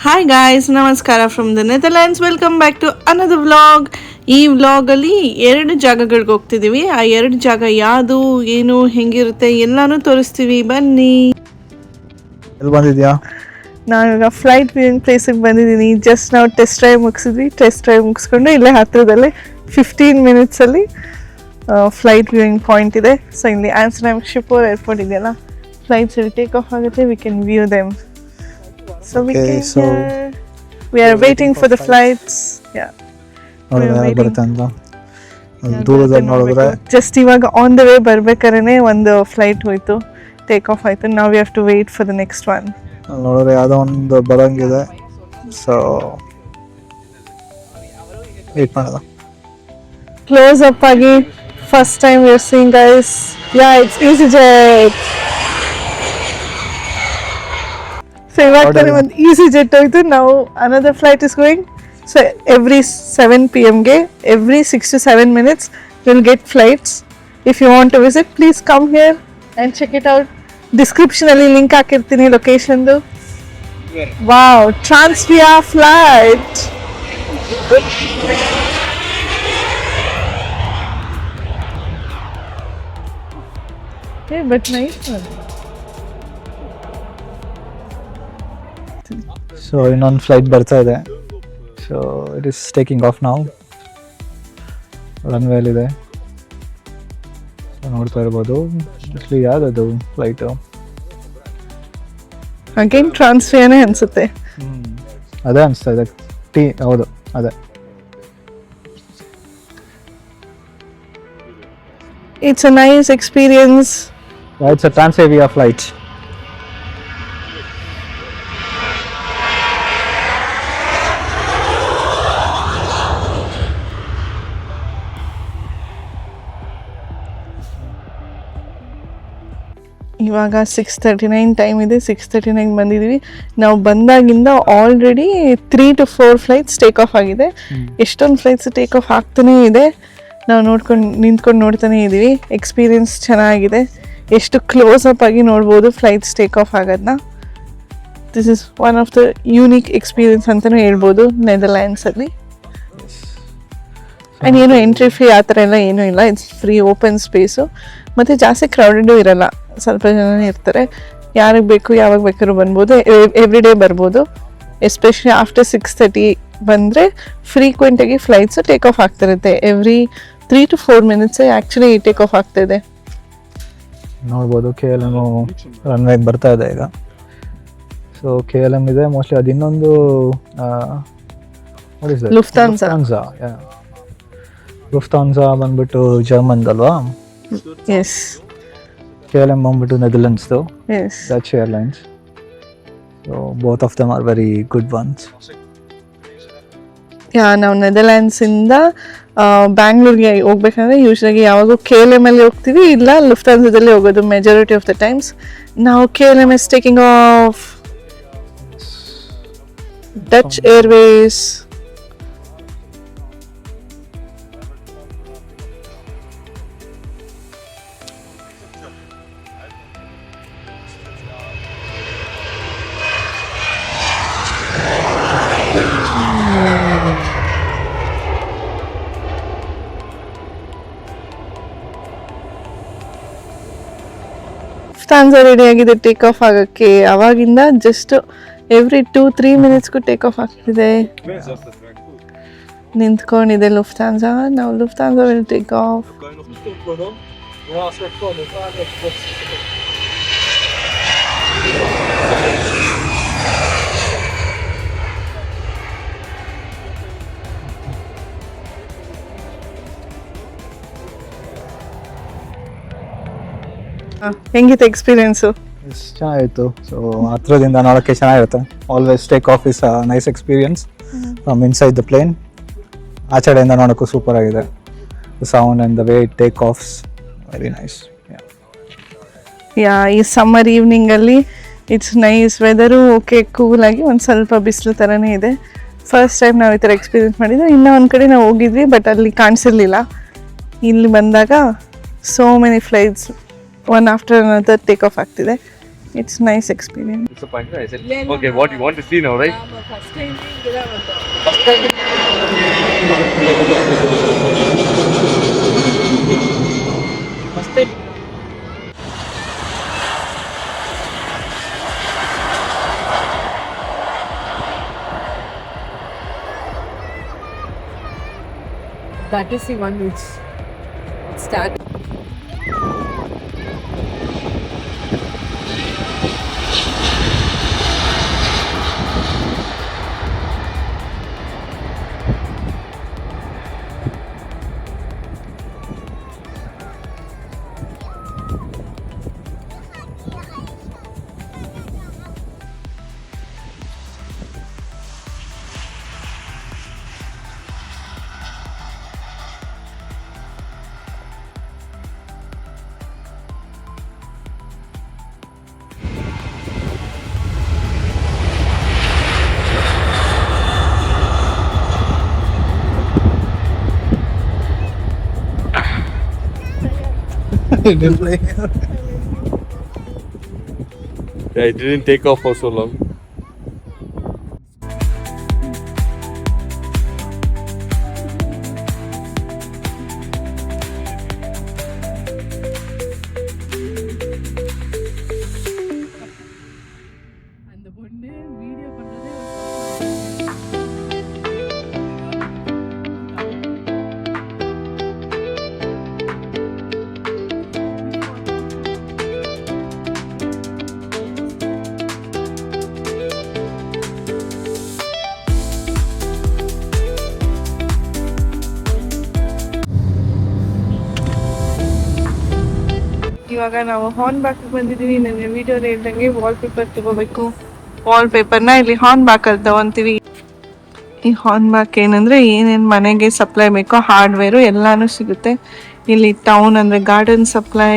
Hi guys, ನಮಸ್ಕಾರ from the Netherlands. Welcome back to another vlog. ಈ ವ್ಲಾಗಲ್ಲಿ 2 ಜಾಗಗಳಿಗೆ ಹೋಗ್ತಿದ್ದೀವಿ. ಆ 2 ಜಾಗ ಯಾವುದು, ಏನು, ಹೆಂಗಿರುತ್ತೆ ಎಲ್ಲಾನು ತೋರಿಸ್ತೀವಿ. ಬನ್ನಿ. ಎಲ್ಲಿ ಬಂದಿದ್ಯಾ? ನಾವಿವಾಗ ಫ್ಲೈಟ್ ವ್ಯೂಯಿಂಗ್ ಪ್ಲೇಸಿಗೆ ಬಂದಿದ್ದೀನಿ. ಜಸ್ಟ್ ನಾವು ಟೆಸ್ಟ್ ಡ್ರೈವ್ ಮುಗಿಸಿದ್ವಿ. ಟೆಸ್ಟ್ ಡ್ರೈವ್ ಮುಗಿಸ್ಕೊಂಡು ಇಲ್ಲೇ ಹತ್ತಿರದಲ್ಲೇ 15 ಮಿನಿಟ್ಸಲ್ಲಿ ಫ್ಲೈಟ್ ವ್ಯೂಯಿಂಗ್ ಪಾಯಿಂಟ್ ಇದೆ. ಸೊ ಇಲ್ಲಿ ಆಮ್ಸ್ಟರ್ಡ್ಯಾಮ್ ಶಿಪೋರ್ ಏರ್ಪೋರ್ಟ್ ಇದೆಯಲ್ಲ, ಫ್ಲೈಟ್ಸ್ ಇಲ್ಲಿ ಟೇಕ್ ಆಫ್ ಆಗುತ್ತೆ. We can view them. So we are waiting for the flights. Yeah. ಬರುತ್ತೆ ಅಂತ ದೂರದಲ್ಲಿ ನೋಡಿದ್ರೆ ಜಸ್ಟ್ ಇವಾಗ ಆನ್ ದ ವೇ ಬರ್ಬೇಕಾದ್ರೆ ಒಂದು ಫ್ಲೈಟ್ ಹೋಯ್ತು, ಟೇಕ್ ಆಫ್ ಆಯ್ತು. ನಾವು we have to wait for the next one. ನೋಡಿದ್ರೆ ಯಾವುದೋ ಒಂದು ಬರಂಗಿದೆ. ಸೊ ವೇಟ್ ಮಾಡೋದು. ಕ್ಲೋಸ್ ಅಪ್ ಆಗಿ first time we are seeing guys. Yeah, it's EasyJet. So ಇವಾಗ ತಾನೇ ಒಂದು EasyJet ಹೋಯ್ತು. ನಾವು another flight is going. So every 7 PM ಗೆ every 6 to 7 minutes we'll get flights. If you want to visit, please come here and check it out. Description ಅಲ್ಲಿ link ಹಾಕಿರ್ತೀನಿ ಲೊಕೇಶನ್ದು. Wow, Transvia flight. Hey, but nice one. So ಇನ್ನೊಂದು flight ಬರ್ತಾ ಇದೆ. So it is taking off ನಾವು. ರನ್ವೇಲಿದೆ. So ನೋಡ್ತಾ ಇರ್ಬೋದು. ಆ್ಯಕ್ಚುಲಿ ಯಾವುದದು ಫ್ಲೈಟು? ಅಗೇನ್ ಟ್ರಾನ್ಸ್ಫಿಯಾನೇ ಅನ್ಸುತ್ತೆ. ಅದೇ ಅನಿಸ್ತಾ ಇದೆ. ಹೌದು, ಅದೇ. It's a nice experience. It's a Transavia flight. ಇವಾಗ 6:39 ಟೈಮ್ ಇದೆ. 6:39 ಬಂದಿದ್ದೀವಿ. ನಾವು ಬಂದಾಗಿಂದ already 3 to 4 flights take of ಆಗಿದೆ. ಎಷ್ಟೊಂದು ಫ್ಲೈಟ್ಸ್ ಟೇಕ್ ಆಫ್ ಆಗ್ತಾನೇ ಇದೆ. ನಾವು ನಿಂತ್ಕೊಂಡು ನೋಡ್ತಾನೆ ಇದ್ದೀವಿ. ಎಕ್ಸ್ಪೀರಿಯನ್ಸ್ ಚೆನ್ನಾಗಿದೆ. ಎಷ್ಟು ಕ್ಲೋಸ್ ಅಪ್ ಆಗಿ ನೋಡ್ಬೋದು ಫ್ಲೈಟ್ಸ್ ಟೇಕ್ ಆಫ್ ಆಗೋದನ್ನ. This is one of the unique experience ಅಂತಲೂ ಹೇಳ್ಬೋದು ನೆದರ್ಲ್ಯಾಂಡ್ಸಲ್ಲಿ. ಆ್ಯಂಡ್ ಏನು ಎಂಟ್ರಿ ಫೀ ಆ ಥರ ಎಲ್ಲ ಏನೂ ಇಲ್ಲ. It's free open space. ಮತ್ತು ಜಾಸ್ತಿ ಕ್ರೌಡೆಡು ಇರಲ್ಲ, ಸ್ವಲ್ಪ ಜನನೇ ಇರ್ತಾರೆ. ಯಾರಿಗೆ ಬೇಕು ಯಾವಾಗ ಬೇಕಾದ್ರೂ ಬರ್ಬೋದು. ಎವ್ರಿ ಡೇ ಬರ್ಬೋದು. ಎಸ್ಪೆಷಲಿ ಆಫ್ಟರ್ 6:30 ಬಂದರೆ ಫ್ರೀಕ್ವೆಂಟಾಗಿ ಫ್ಲೈಟ್ಸು ಟೇಕ್ ಆಫ್ ಆಗ್ತಿರುತ್ತೆ. Every 3 to 4 minutes actually take off ಆಗ್ತಾಯಿದೆ. ನೋಡ್ಬೋದು KLM ರನ್ವೇಗೆ ಬರ್ತಾ ಇದೆ ಈಗ. ಸೊ KLM ಇದೆ ಮೋಸ್ಟ್ಲಿ. ಅದು ಇನ್ನೊಂದು ಲುಫ್ತಾನ್ಸಾ ಬಂದ್ಬಿಟ್ಟು ಜರ್ಮನ್ದಲ್ವಾ? ಎಸ್. KLM ಬಂದ್ಬಿಟ್ಟು ನೆದರ್ಲೆಂಡ್ಸ್ದು. Yes. Dutch airlines. So both of them are very good ones. ನಾವು ನೆದರ್ಲ್ಯಾಂಡ್ಸಿಂದ ಬ್ಯಾಂಗ್ಳೂರ್ಗೆ ಹೋಗ್ಬೇಕಂದ್ರೆ ಯೂಶ್ವಲಾಗಿ ಯಾವಾಗೂ KLM ಅಲ್ಲಿ ಹೋಗ್ತೀವಿ, ಇಲ್ಲ ಲುಫ್ತಾನ್ಸಾದಲ್ಲಿ ಹೋಗೋದು ಮೆಜಾರಿಟಿ ಆಫ್ ದ ಟೈಮ್ಸ್. ನಾವು KLM is taking off. Dutch airways. Lufthansa ready ಆಗಿದೆ ಟೇಕ್ ಆಫ್ ಆಗೋಕ್ಕೆ. ಅವಾಗಿಂದ ಜಸ್ಟ್ ಎವ್ರಿ 2-3 minutesಗೂ ಟೇಕ್ ಆಫ್ ಆಗ್ತಿದೆ. ನಿಂತ್ಕೊಂಡಿದೆ ಲುಫ್ತಾನ್ಸಾ. ನಾವು ಲುಫ್ತಾನ್ಸಾ ವಿಲ್ ಟೇಕ್ ಆಫ್. ಹೆಂಗಿತ್ತು ಎಕ್ಸ್ಪೀರಿಯನ್ಸು? ಚೆನ್ನಾಗಿತ್ತು. ಸೊ ಹತ್ರದಿಂದ ನೋಡೋಕ್ಕೆ ಚೆನ್ನಾಗಿರುತ್ತೆ. Always take off is a nice experience from inside the plane. ಆಚೆಡೆಯಿಂದ ನೋಡೋಕ್ಕೂ ಸೂಪರ್ ಆಗಿದೆ. The sound and the way it take offs very nice. ಈ summer ಈವ್ನಿಂಗಲ್ಲಿ it's nice. Weather okay, ಕೂಲಾಗಿ ಒಂದು ಸ್ವಲ್ಪ ಬಿಸಿಲು ಥರನೇ ಇದೆ. ಫಸ್ಟ್ ಟೈಮ್ ನಾವು ಈ ಥರ ಎಕ್ಸ್ಪೀರಿಯನ್ಸ್ ಮಾಡಿದ್ದು. ಇನ್ನೂ ಒಂದು ಕಡೆ ನಾವು ಹೋಗಿದ್ವಿ, ಬಟ್ ಅಲ್ಲಿ ಕಾಣಿಸಿರ್ಲಿಲ್ಲ. ಇಲ್ಲಿ ಬಂದಾಗ so many flights one after another take off ಆಗ್ತಿದೆ. It's nice experience. Disappointed. I said, okay, what you want to see now, right? First time That is the one which started. Yeah, it didn't take off for so long. அந்த பொண்ணு video பண்ணதே ಇವಾಗ ನಾವು horn back ಬಂದಿದ್ದೀವಿ. ನನ್ನ video ಹೇಳ್ದಂಗೆ wall paper ತಗೋಬೇಕು. Wall ಪೇಪರ್ನ ಇಲ್ಲಿ ಹಾರ್ನ್ ಬ್ಯಾಕ್ ಅಲ್ಲಿ ತಗೊಂತೀವಿ. ಈ ಹಾರ್ನ್ ಬ್ಯಾಕ್ ಏನಂದ್ರೆ ಏನೇನು ಮನೆಗೆ ಸಪ್ಲೈ ಬೇಕೋ ಹಾರ್ಡ್ವೇರು ಎಲ್ಲಾನು ಸಿಗುತ್ತೆ ಇಲ್ಲಿ. ಟೌನ್ ಅಂದರೆ garden supply,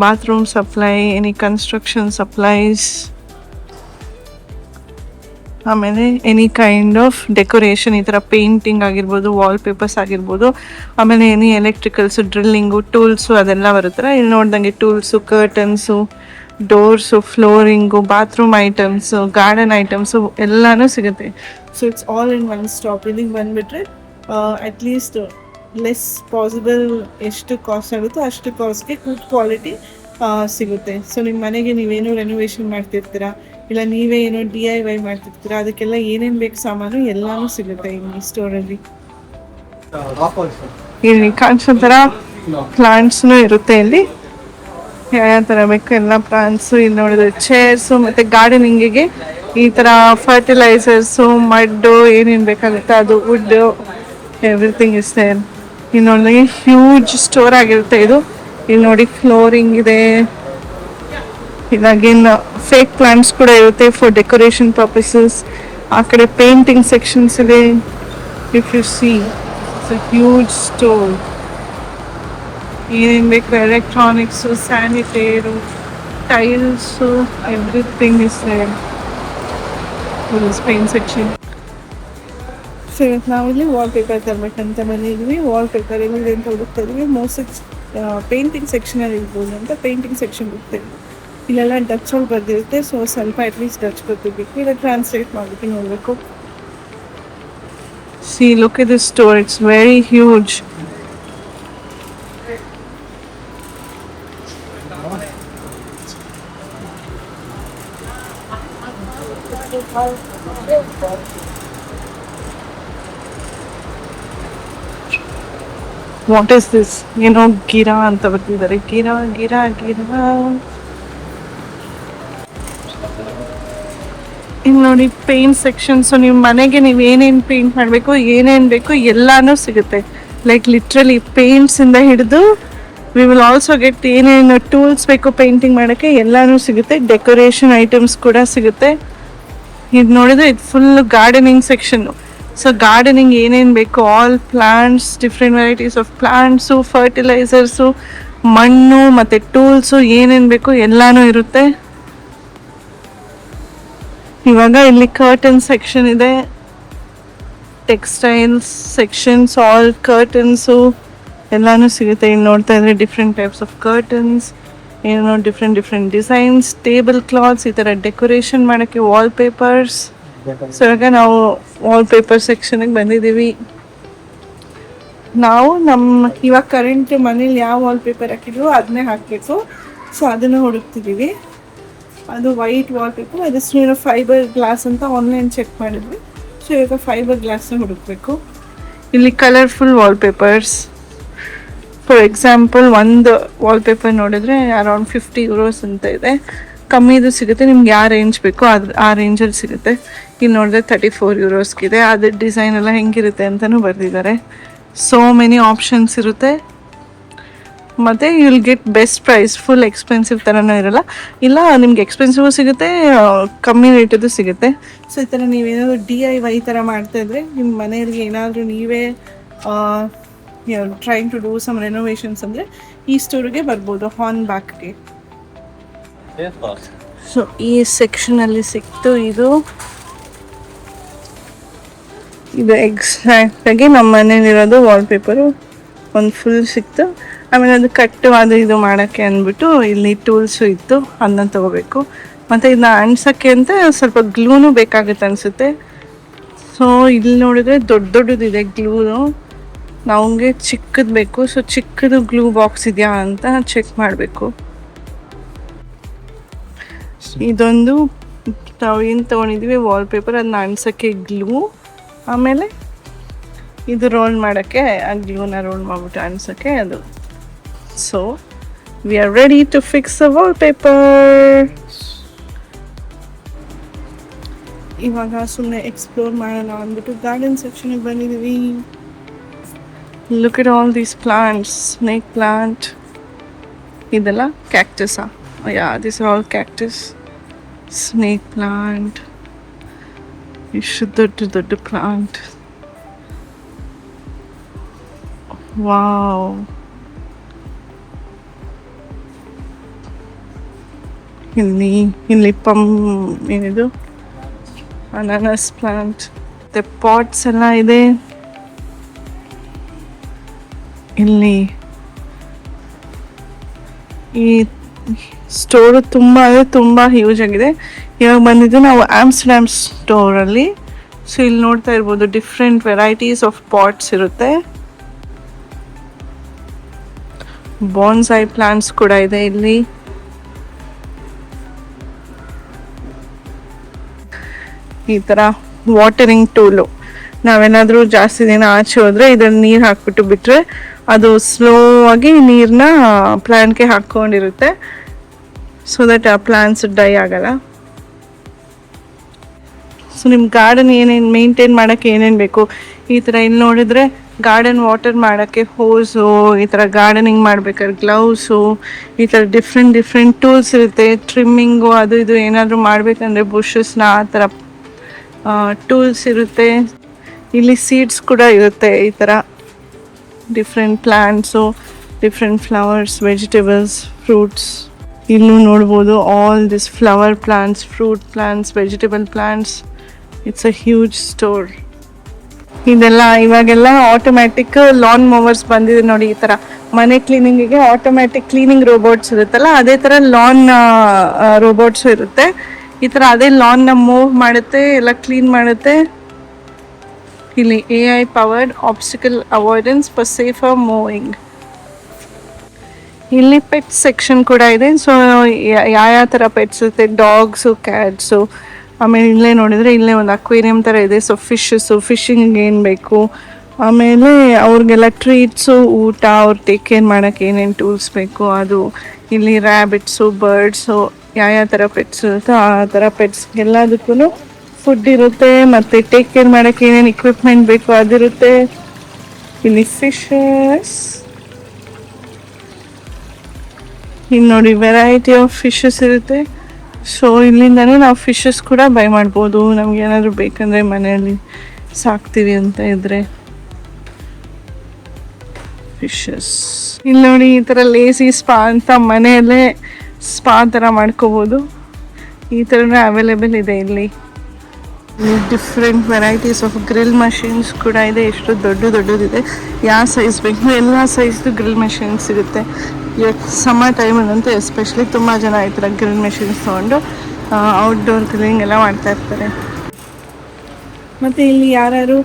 bathroom supply, any construction supplies, ಆಮೇಲೆ ಎನಿ ಕೈಂಡ್ ಆಫ್ ಡೆಕೋರೇಷನ್, ಈ ಥರ ಪೇಂಟಿಂಗ್ ಆಗಿರ್ಬೋದು, ವಾಲ್ ಪೇಪರ್ಸ್ ಆಗಿರ್ಬೋದು, ಆಮೇಲೆ ಎನಿ ಎಲೆಕ್ಟ್ರಿಕಲ್ಸು, ಡ್ರಿಲ್ಲಿಂಗು, ಟೂಲ್ಸು ಅದೆಲ್ಲ ಬರುತ್ತಲ್ಲ. ಇಲ್ಲಿ ನೋಡ್ದಂಗೆ tools, curtains, doors, flooring, bathroom items, garden items ಎಲ್ಲನೂ ಸಿಗುತ್ತೆ. So it's all in one stop. ಇಲ್ಲಿಗೆ ಬಂದುಬಿಟ್ರೆ ಅಟ್ಲೀಸ್ಟ್ ಲೆಸ್ ಪಾಸಿಬಲ್ ಎಷ್ಟು ಕಾಸ್ಟ್ ಆಗುತ್ತೋ ಅಷ್ಟು ಕಾಸ್ಟ್ಗೆ ಗುಡ್ ಕ್ವಾಲಿಟಿ ಸಿಗುತ್ತೆ. ಸೊ ನಿಮ್ಮ ಮನೆಗೆ ನೀವೇನೋ ರೆನೋವೇಷನ್ ಮಾಡ್ತಿರ್ತೀರಾ, ಇಲ್ಲ ನೀವೇ ಏನೋ DIY ಮಾಡ್ತಿರ್ತೀರಾ, ಅದಕ್ಕೆಲ್ಲ ಏನೇನು ಬೇಕು ಸಾಮಾನು ಎಲ್ಲಾನು ಸಿಗುತ್ತೆ ಈ ಸ್ಟೋರಲ್ಲಿ. ಇಲ್ಲಿ ಕಾಣಿಸೋ ಥರ ಪ್ಲಾಂಟ್ಸ್ನು ಇರುತ್ತೆ ಇಲ್ಲಿ. ಯಾವ ಥರ ಬೇಕು ಎಲ್ಲ ಪ್ಲಾಂಟ್ಸು ಇಲ್ಲಿ ನೋಡಿದ್ರೆ. ಚೇರ್ಸು ಮತ್ತು ಗಾರ್ಡನಿಂಗಿಗೆ ಈ ಥರ ಫರ್ಟಿಲೈಸರ್ಸು, ಮಡ್ಡು ಏನೇನು ಬೇಕಾಗುತ್ತೆ ಅದು, ವುಡ್ಡು, ಎವ್ರಿಥಿಂಗ್ ಇಸ್ ದೇರ್. ಇಲ್ಲಿ ನೋಡಿದಾಗ ಹ್ಯೂಜ್ ಸ್ಟೋರ್ ಆಗಿರುತ್ತೆ ಇದು. ಇಲ್ಲಿ ನೋಡಿ ಫ್ಲೋರಿಂಗ್ ಇದೆ. ಇದಾಗೇನ್ ಫೇಕ್ ಪ್ಲಾಂಟ್ಸ್ ಕೂಡ ಇರುತ್ತೆ ಫಾರ್ ಡೆಕೋರೇಷನ್ ಪರ್ಪಸಸ್. ಆ ಕಡೆ ಪೇಂಟಿಂಗ್ ಸೆಕ್ಷನ್ಸ್ ಇದೆ. If you see it's a huge store. ಏನೇನು ಬೇಕು electronics, sanitary, tiles, everything is there. Paint section. So ಇವತ್ತು ನಾವಿಲ್ಲಿ ವಾಲ್ ಪೇಪರ್ ತರಬೇಕಂತ ಬಂದಿದ್ವಿ. ವಾಲ್ ಪೇಪರ್ ಏನಿದೆ ಅಂತ ಹುಡುಕ್ತಾ ಇದ್ವಿ. ಮೋಸ್ಟ್ ಪೇಂಟಿಂಗ್ ಸೆಕ್ಷನಲ್ಲಿ ಇರ್ಬೋದು ಅಂತ ಪೇಂಟಿಂಗ್ ಸೆಕ್ಷನ್ ಹೋಗ್ತೇವೆ. ಇಲ್ಲೆಲ್ಲ ಡಚ್ಚಲ್ಲಿ ಬರ್ದಿರುತ್ತೆ. ಸೊ ಸ್ವಲ್ಪ ಅಟ್ಲೀಸ್ಟ್ ಡಚ್ ಗೊತ್ತಿರಬೇಕು, ಇಲ್ಲ ಟ್ರಾನ್ಸ್ಲೇಟ್ ಮಾಡ್ಬಿಟ್ಟು ನೋಡಬೇಕು. C look at this store, it's very huge. What is this? ಏನೋ ಗಿರಾ ಅಂತ ಬರ್ತಿದ್ದಾರೆ. ಗಿರಾ ಗಿರಾ ಗಿರಾ. ಇಲ್ಲಿ ನೋಡಿ ಪೇಂಟ್ ಸೆಕ್ಷನ್ಸು. ನಿಮ್ಮ ಮನೆಗೆ ನೀವು ಏನೇನು ಪೇಂಟ್ ಮಾಡಬೇಕು, ಏನೇನು ಬೇಕು ಎಲ್ಲಾನು ಸಿಗುತ್ತೆ. ಲೈಕ್ ಲಿಟ್ರಲಿ ಪೇಂಟ್ಸಿಂದ ಹಿಡಿದು ವಿ ವಿಲ್ ಆಲ್ಸೋ ಗೆಟ್ ಏನೇನು ಟೂಲ್ಸ್ ಬೇಕು ಪೇಂಟಿಂಗ್ ಮಾಡೋಕ್ಕೆ ಎಲ್ಲಾನು ಸಿಗುತ್ತೆ. ಡೆಕೋರೇಷನ್ ಐಟಮ್ಸ್ ಕೂಡ ಸಿಗುತ್ತೆ. ಇದು ನೋಡಿದ್ರೆ ಇದು full gardening section. So gardening ಏನೇನು ಬೇಕು, all plants, different varieties of plants, fertilisers, ಮಣ್ಣು ಮತ್ತು ಟೂಲ್ಸು ಏನೇನು ಬೇಕು ಎಲ್ಲಾನು ಇರುತ್ತೆ. ಇವಾಗ ಇಲ್ಲಿ ಕರ್ಟನ್ ಸೆಕ್ಷನ್ ಇದೆ, ಟೆಕ್ಸ್ಟೈಲ್ಸ್ ಸೆಕ್ಷನ್ಸ್, ಆಲ್ ಕರ್ಟನ್ಸು ಎಲ್ಲಾನು ಸಿಗುತ್ತೆ. ಇಲ್ಲಿ ನೋಡ್ತಾ ಇದ್ರೆ ಡಿಫ್ರೆಂಟ್ ಟೈಪ್ಸ್ ಆಫ್ ಕರ್ಟನ್ಸ್. ಏನೋ ಡಿಫ್ರೆಂಟ್ ಡಿಸೈನ್ಸ್, ಟೇಬಲ್ ಕ್ಲಾತ್ಸ್, ಈ ಥರ ಡೆಕೋರೇಷನ್ ಮಾಡೋಕ್ಕೆ ವಾಲ್ ಪೇಪರ್ಸ್. ಸೊ ಇವಾಗ ನಾವು ವಾಲ್ ಪೇಪರ್ ಸೆಕ್ಷನ್ಗೆ ಬಂದಿದ್ದೀವಿ. ನಾವು ಇವಾಗ ಕರೆಂಟ್ ಮನೇಲಿ ಯಾವ ವಾಲ್ ಪೇಪರ್ ಹಾಕಿದ್ರು ಅದನ್ನೇ ಹಾಕಬೇಕು. ಸೊ ಅದನ್ನು ಹುಡುಕ್ತಿದ್ದೀವಿ. ಅದು ವೈಟ್ ವಾಲ್ ಪೇಪರ್, ಅದಷ್ಟು ಫೈಬರ್ ಗ್ಲಾಸ್ ಅಂತ ಆನ್ಲೈನ್ ಚೆಕ್ ಮಾಡಿದ್ವಿ. ಸೊ ಇವಾಗ ಫೈಬರ್ ಗ್ಲಾಸ್ನ ಹುಡುಕಬೇಕು. ಇಲ್ಲಿ colourful wall papers, for example ಒಂದು ವಾಲ್ ಪೇಪರ್ ನೋಡಿದ್ರೆ ಅರೌಂಡ್ €50 ಅಂತ ಇದೆ. ಕಮ್ಮಿದು ಸಿಗುತ್ತೆ, ನಿಮ್ಗೆ ಯಾವ ರೇಂಜ್ ಬೇಕೋ ಆ ರೇಂಜಲ್ಲಿ ಸಿಗುತ್ತೆ. ಇಲ್ಲಿ ನೋಡಿದ್ರೆ €34 ಅದ್ರ ಡಿಸೈನ್ ಎಲ್ಲ ಹೆಂಗಿರುತ್ತೆ ಅಂತಲೂ ಬರೆದಿದ್ದಾರೆ. ಸೋ ಮೆನಿ ಆಪ್ಷನ್ಸ್ ಇರುತ್ತೆ. ಮತ್ತು you will get best price. Full expensive ಥರನೂ ಇರೋಲ್ಲ, ಇಲ್ಲ ನಿಮ್ಗೆ ಎಕ್ಸ್ಪೆನ್ಸಿವ್ ಸಿಗುತ್ತೆ, ಕಮ್ಮಿ ರೇಟದ್ದು ಸಿಗುತ್ತೆ. ಸೊ ಈ ಥರ ನೀವೇನಾದರೂ DIY ಥರ ಮಾಡ್ತಾಯಿದ್ರೆ ನಿಮ್ಮ ಮನೆಯಲ್ಲಿ ಏನಾದರೂ ನೀವೇ ಟ್ರೈಂಗ್ ಟು ಡೂ ಸಮ್ ರೆನೋವೇಷನ್ಸ್ ಅಂದರೆ ಈ ಸ್ಟೋರಿಗೆ ಬರ್ಬೋದು, ಹಾರ್ನ್ ಬ್ಯಾಕ್ಗೆ. ಸೊ ಈ ಸೆಕ್ಷನಲ್ಲಿ ಸಿಕ್ತು ಇದು ಎಕ್ಸಾಕ್ಟಾಗಿ ನಮ್ಮ ಮನೇಲಿರೋದು ವಾಲ್ ಪೇಪರು ಒಂದು ಫುಲ್ ಸಿಕ್ತು. ಆಮೇಲೆ ಅದು ಕಟ್ಟು ಅದು ಇದು ಮಾಡೋಕ್ಕೆ ಅಂದ್ಬಿಟ್ಟು ಇಲ್ಲಿ ಟೂಲ್ಸು ಇತ್ತು, ಅದನ್ನ ತೊಗೋಬೇಕು. ಮತ್ತು ಇದನ್ನ ಅಂಟ್ಸೋಕ್ಕೆ ಅಂತ ಸ್ವಲ್ಪ ಗ್ಲೂನು ಬೇಕಾಗುತ್ತೆ ಅನಿಸುತ್ತೆ. ಸೊ ಇಲ್ಲಿ ನೋಡಿದ್ರೆ ದೊಡ್ಡದಿದೆ ಗ್ಲೂನು, ನಮಗೆ ಚಿಕ್ಕದು ಬೇಕು. ಸೊ ಚಿಕ್ಕದು ಗ್ಲೂ ಬಾಕ್ಸ್ ಇದೆಯಾ ಅಂತ ಚೆಕ್ ಮಾಡಬೇಕು. ಇದೊಂದು ನಾವು ಏನು ತೊಗೊಂಡಿದ್ದೀವಿ ವಾಲ್ ಪೇಪರ್, ಅದನ್ನ ಅಂಟ್ಸೋಕ್ಕೆ ಗ್ಲೂ, ಆಮೇಲೆ ಇದು ರೋಲ್ ಮಾಡೋಕ್ಕೆ ಆ ಗ್ಲೂನ ರೋಲ್ ಮಾಡಿಬಿಟ್ಟು ಅಂಟ್ಸೋಕ್ಕೆ ಅದು. So we are ready to fix the wallpaper. ಇವಾಗ ಸುಮ್ಮನೆ ಎಕ್ಸ್ಪ್ಲೋರ್ ಮಾಡೋಣ ಅಂದ್ಬಿಟ್ಟು ಗಾರ್ಡನ್ ಸೆಕ್ಷನ್ಗೆ ಬಂದಿದ್ದೀವಿ. Look it all these plants, snake plant, ಇದೆಲ್ಲ ಕ್ಯಾಕ್ಟಸಾ? Yeah, this are all cactus. Snake plant, ಇಷ್ಟು ದೊಡ್ಡ ಪ್ಲಾಂಟ್. ವಾವ್, ಇಲ್ಲಿ ಏನಿದು ಅನಾನಸ್ ಪ್ಲಾಂಟ್, ಮತ್ತೆ ಪಾಟ್ಸ್ ಎಲ್ಲ ಇದೆ. ಇಲ್ಲಿ ಈ ಸ್ಟೋರು ತುಂಬ ಹ್ಯೂಜ್ ಆಗಿದೆ. ಇವಾಗ ಬಂದಿದ್ದು ನಾವು ಆಮ್ಸ್ಟರ್ಡ್ಯಾಮ್ ಸ್ಟೋರಲ್ಲಿ. ಸೊ ಇಲ್ಲಿ ನೋಡ್ತಾ ಇರ್ಬೋದು ಡಿಫ್ರೆಂಟ್ ವೆರೈಟೀಸ್ ಆಫ್ ಪಾಟ್ಸ್ ಇರುತ್ತೆ. ಬಾನ್ಸಾಯ್ ಪ್ಲಾಂಟ್ಸ್ ಕೂಡ ಇದೆ ಇಲ್ಲಿ. ಈ ಥರ ವಾಟರಿಂಗ್ ಟೂಲು, ನಾವೇನಾದರೂ ಜಾಸ್ತಿ ದಿನ ಆಚೆ ಹೋದರೆ ಇದರಲ್ಲಿ ನೀರು ಹಾಕ್ಬಿಟ್ಟು ಬಿಟ್ಟರೆ ಅದು ಸ್ಲೋ ಆಗಿ ನೀರನ್ನ ಪ್ಲ್ಯಾಂಟ್ಗೆ ಹಾಕ್ಕೊಂಡಿರುತ್ತೆ. ಸೊ ದಟ್ ಆ ಪ್ಲಾಂಟ್ಸ್ ಡೈ ಆಗಲ್ಲ. ಸೊ ನಿಮ್ಮ ಗಾರ್ಡನ್ ಏನೇನು ಮೇಂಟೈನ್ ಮಾಡೋಕ್ಕೆ ಏನೇನು ಬೇಕು, ಈ ಥರ ಇಲ್ಲಿ ನೋಡಿದರೆ ಗಾರ್ಡನ್ ವಾಟರ್ ಮಾಡೋಕ್ಕೆ ಹೋಸು, ಈ ಥರ ಗಾರ್ಡನಿಂಗ್ ಮಾಡ್ಬೇಕಾದ್ರೆ ಗ್ಲೌಸು, ಈ ಥರ ಡಿಫ್ರೆಂಟ್ ಟೂಲ್ಸ್ ಇರುತ್ತೆ. ಟ್ರಿಮ್ಮಿಂಗು ಅದು ಇದು ಏನಾದರೂ ಮಾಡಬೇಕಂದ್ರೆ ಬುಷಸ್ನ ಆ ಥರ ಟೂಲ್ಸ್ ಇರುತ್ತೆ. ಇಲ್ಲಿ ಸೀಡ್ಸ್ ಕೂಡ ಇರುತ್ತೆ, ಈ ಥರ different plants, different flowers, vegetables, fruits. ಇಲ್ಲೂ ನೋಡ್ಬೋದು all this flower plants, fruit plants, vegetable plants. It's a huge store. ಇದೆಲ್ಲ ಇವಾಗೆಲ್ಲ ಆಟೋಮ್ಯಾಟಿಕ್ ಲಾನ್ ಮೂವರ್ಸ್ ಬಂದಿದೆ ನೋಡಿ. ಈ ಥರ ಮನೆ ಕ್ಲೀನಿಂಗಿಗೆ ಆಟೋಮ್ಯಾಟಿಕ್ ಕ್ಲೀನಿಂಗ್ ರೋಬೋಟ್ಸ್ ಇರುತ್ತಲ್ಲ, ಅದೇ ಥರ ಲಾನ್ ರೋಬೋಟ್ಸು ಇರುತ್ತೆ. ಈ ಥರ ಅದೇ ಲಾನ್ನ ಮೂವ್ ಮಾಡುತ್ತೆ, ಎಲ್ಲ ಕ್ಲೀನ್ ಮಾಡುತ್ತೆ. ಇಲ್ಲಿ AI powered obstacle avoidance for safer moving. ಇಲ್ಲಿ ಪೆಟ್ ಸೆಕ್ಷನ್ ಕೂಡ ಇದೆ. ಸೊ ಯಾವ ಥರ ಪೆಟ್ಸ್ ಇರುತ್ತೆ, ಡಾಗ್ಸು, ಕ್ಯಾಟ್ಸು. ಆಮೇಲೆ ಇಲ್ಲೇ ನೋಡಿದರೆ ಇಲ್ಲೇ ಒಂದು ಅಕ್ವೇರಿಯಂ ಥರ ಇದೆ. ಸೊ ಫಿಶಿಂಗಿಗೆ ಏನು ಬೇಕು, ಆಮೇಲೆ ಅವ್ರಿಗೆಲ್ಲ ಟ್ರೀಟ್ಸು, ಊಟ, ಅವ್ರು ಟೇಕ್ ಕೇರ್ ಮಾಡೋಕ್ಕೆ ಏನೇನು ಟೂಲ್ಸ್ ಬೇಕು ಅದು. ಇಲ್ಲಿ ರ್ಯಾಬಿಟ್ಸು, ಬರ್ಡ್ಸು, ಯಾವ ಥರ ಪೆಟ್ಸ್ ಇರುತ್ತೋ ಆ ಥರ ಪೆಟ್ಸ್ಗೆಲ್ಲದಕ್ಕೂ ಫುಡ್ ಇರುತ್ತೆ. ಮತ್ತು ಟೇಕ್ ಕೇರ್ ಮಾಡೋಕ್ಕೆ ಏನೇನು ಇಕ್ವಿಪ್ಮೆಂಟ್ ಬೇಕು ಅದಿರುತ್ತೆ. ಇಲ್ಲಿ ಫಿಶಸ್, ಇಲ್ಲಿ ನೋಡಿ ವೆರೈಟಿ ಆಫ್ ಫಿಶಸ್ ಇರುತ್ತೆ. ಸೊ ಇಲ್ಲಿಂದನೇ ನಾವು ಫಿಶಸ್ ಕೂಡ ಬೈ ಮಾಡ್ಬೋದು, ನಮ್ಗೆ ಏನಾದರೂ ಬೇಕಂದರೆ ಮನೆಯಲ್ಲಿ ಸಾಕ್ತೀವಿ ಅಂತ ಇದ್ದರೆ. ಫಿಶಸ್ ಇಲ್ಲಿ ನೋಡಿ, ಈ ಥರ ಲೇಸಿ ಸ್ಪಾ ಅಂತ ಮನೆಯಲ್ಲೇ ಸ್ಪಾ ಥರ ಮಾಡ್ಕೋಬೋದು. ಈ ಥರನೇ ಅವೈಲೇಬಲ್ ಇದೆ ಇಲ್ಲಿ. Different varieties of grill machines ಕೂಡ ಇದೆ. ಎಷ್ಟು ದೊಡ್ಡದಿದೆ, ಯಾವ ಸೈಜ್ ಬೇಕು ಎಲ್ಲ ಸೈಜ್ದು ಗ್ರಿಲ್ ಮಷೀನ್ ಸಿಗುತ್ತೆ. ಇವಾಗ ಸಮ್ಮರ್ ಟೈಮಲ್ಲಂತೂ ಎಸ್ಪೆಷಲಿ ತುಂಬ ಜನ ಈ ಥರ ಗ್ರಿಲ್ ಮೆಷಿನ್ಸ್ ತೊಗೊಂಡು ಔಟ್ಡೋರ್ ಗ್ರಿಲ್ಲಿಂಗ್ ಎಲ್ಲ ಮಾಡ್ತಾ ಇರ್ತಾರೆ. ಮತ್ತು ಇಲ್ಲಿ ಯಾರು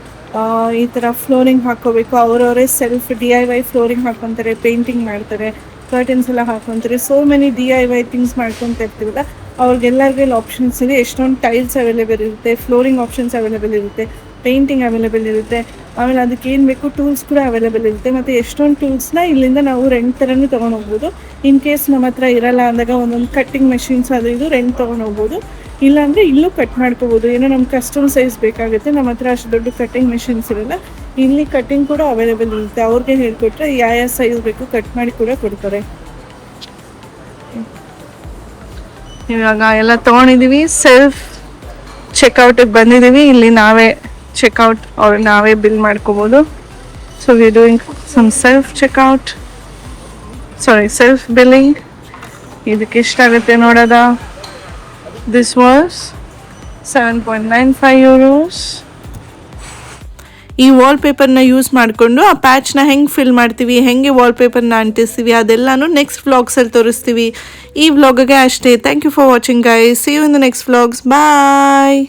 ಈ ಥರ ಫ್ಲೋರಿಂಗ್ ಹಾಕ್ಕೋಬೇಕು ಅವರವರೇ ಸೆಲ್ಫ್ DIY ಫ್ಲೋರಿಂಗ್ ಹಾಕ್ಕೊತಾರೆ, ಪೇಂಟಿಂಗ್ ಮಾಡ್ತಾರೆ, ಕರ್ಟನ್ಸ್ ಎಲ್ಲ ಹಾಕ್ಕೊತಾರೆ. ಸೋ ಮೆನಿ DIY ಥಿಂಗ್ಸ್ ಮಾಡ್ಕೊತ ಇರ್ತೀವಲ್ಲ ಅವ್ರಿಗೆಲ್ಲರಿಗೂ ಇಲ್ಲಿ ಆಪ್ಷನ್ಸ್ ಇದೆ. ಎಷ್ಟೊಂದು ಟೈಲ್ಸ್ ಅವೈಲೇಬಲ್ ಇರುತ್ತೆ, ಫ್ಲೋರಿಂಗ್ ಆಪ್ಷನ್ಸ್ ಅವೈಲೇಬಲ್ ಇರುತ್ತೆ, ಪೇಂಟಿಂಗ್ ಅವೈಲೇಬಲ್ ಇರುತ್ತೆ. ಆಮೇಲೆ ಅದಕ್ಕೆ ಏನು ಬೇಕು ಟೂಲ್ಸ್ ಕೂಡ ಅವೈಲೇಬಲ್ ಇರುತ್ತೆ. ಮತ್ತು ಎಷ್ಟೊಂದು ಟೂಲ್ಸ್ನ ಇಲ್ಲಿಂದ ನಾವು ರೆಂಟ್ ಥರನೂ ತೊಗೊಂಡು ಹೋಗ್ಬೋದು. ಇನ್ ಕೇಸ್ ನಮ್ಮ ಹತ್ರ ಇರಲ್ಲ ಅಂದಾಗ ಒಂದೊಂದು ಕಟ್ಟಿಂಗ್ ಮೆಷಿನ್ಸ್ ಅದು ಇದು ರೆಂಟ್ ತೊಗೊಂಡು ಹೋಗ್ಬೋದು. ಇಲ್ಲಾಂದರೆ ಇಲ್ಲೂ ಕಟ್ ಮಾಡ್ಕೋಬೋದು. ಏನೋ ನಮ್ಮ ಕಸ್ಟಮ್ ಸೈಜ್ ಬೇಕಾಗುತ್ತೆ, ನಮ್ಮ ಹತ್ರ ಅಷ್ಟು ದೊಡ್ಡ ಕಟ್ಟಿಂಗ್ ಮೆಷಿನ್ಸ್ ಇರಲ್ಲ, ಇಲ್ಲಿ ಕಟ್ಟಿಂಗ್ ಕೂಡ ಅವೈಲೇಬಲ್ ಇರುತ್ತೆ. ಅವ್ರಿಗೆ ಹೇಳ್ಕೊಟ್ರೆ ಯಾವ ಸೈಜ್ ಬೇಕು ಕಟ್ ಮಾಡಿ ಕೂಡ ಕೊಡ್ತಾರೆ. ಇವಾಗ ಎಲ್ಲ ತೊಗೊಂಡಿದ್ದೀವಿ, ಸೆಲ್ಫ್ ಚೆಕ್ಔಟಿಗೆ ಬಂದಿದ್ದೀವಿ. ಇಲ್ಲಿ ನಾವೇ ಚೆಕ್ಔಟ್ ಅವ್ರು ನಾವೇ ಬಿಲ್ ಮಾಡ್ಕೋಬೋದು. So we doing some self checkout, self billing. ಇದಕ್ಕೆ ಎಷ್ಟಾಗುತ್ತೆ ನೋಡೋದ. This was 7.95 euros. ಈ ವಾಲ್ಪೇಪರ್ನ ಯೂಸ್ ಮಾಡಿಕೊಂಡು ಆ ಪ್ಯಾಚ್ನ ಹೆಂಗೆ ಫಿಲ್ ಮಾಡ್ತೀವಿ, ಹೆಂಗೆ ವಾಲ್ಪೇಪರ್ನ ಅಂಟಿಸ್ತೀವಿ ಅದೆಲ್ಲನೂ ನೆಕ್ಸ್ಟ್ ವ್ಲಾಗ್ಸಲ್ಲಿ ತೋರಿಸ್ತೀವಿ. ಈ ವ್ಲಾಗ್ಗೆ ಅಷ್ಟೇ. Thank you for watching guys. See you in the next vlogs. Bye.